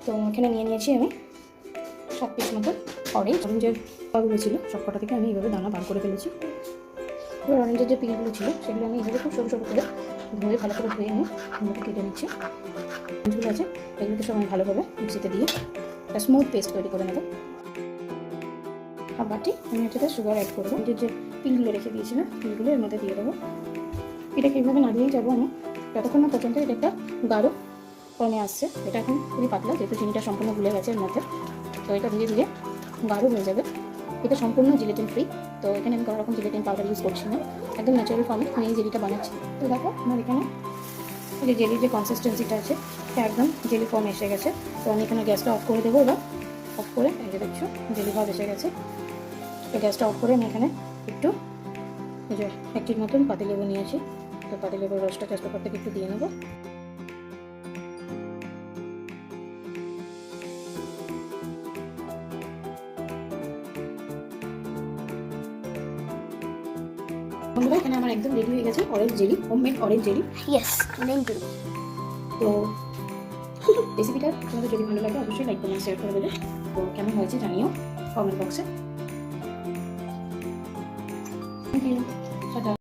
তো এখানে নিয়ে নিয়েছি আমি 7 পিস মতো অরেঞ্জের পাগুলো ছিল সব কটা থেকে আমি এইভাবে দানা বার করে ফেলেছি। এবার অরেঞ্জের যে পিলগুলো ছিল সেগুলো আমি এইভাবে খুব সরু করে ধুয়ে ভালো করে ধুয়ে নিয়ে এগুলোকে কেটে নিচ্ছি। অরেঞ্জগুলো আছে এগুলোকে সব আমি ভালোভাবে মিক্সিতে দিয়ে একটা স্মুথ পেস্ট তৈরি করে নেব। আর বাটি আমি এটাতে সুগার অ্যাড করবো। যে পিলগুলো রেখে দিয়েছিলাম পিলগুলো এর মধ্যে দিয়ে দেবো। এটাকে এইভাবে না দিয়েই যাবো আমি যতক্ষণ না পর্যন্ত এটা একটা গাঢ় কমে আসছে। এটা এখন খুবই পাতলা যেহেতু চিনিটা সম্পূর্ণ গুলে গেছে এর মধ্যে, তো এটা ধীরে ধীরে গাঢ় হয়ে যাবে। এটা সম্পূর্ণ জিলেটিন ফ্রি, তো এখানে আমি কোনো রকম জিলেটিন পাউডার ইউজ করছি না, একদম ন্যাচারাল ফর্মে আমি এই জেলিটা বানাচ্ছি। তো দেখো আমার এখানে যে জেলির যে কনসিস্টেন্সিটা আছে সেটা একদম জেলি ফর্ম এসে গেছে। তো আমি এখানে গ্যাসটা অফ করে দেবো। এবার অফ করে এই যে দেখছো জেলি ভাব এসে গেছে। তো গ্যাসটা অফ করে আমি এখানে একটু এই যে একটির মতন পাতিলেবু নিয়েছি। তো পাতিলেবুর রসটা চেষ্টা করতে একটু দিয়ে নেবো। বন্ধুরা এখানে আমার একদম রেডি হয়ে গেছে orange jelly, homemade orange jelly. Yes, mango. তো রেসিপিটা তোমাদের যদি ভালো লাগে অবশ্যই লাইক কমেন্ট শেয়ার করে দেবে। তো কেমন হয়েছে জানিও কমেন্ট বক্সে। Thank you.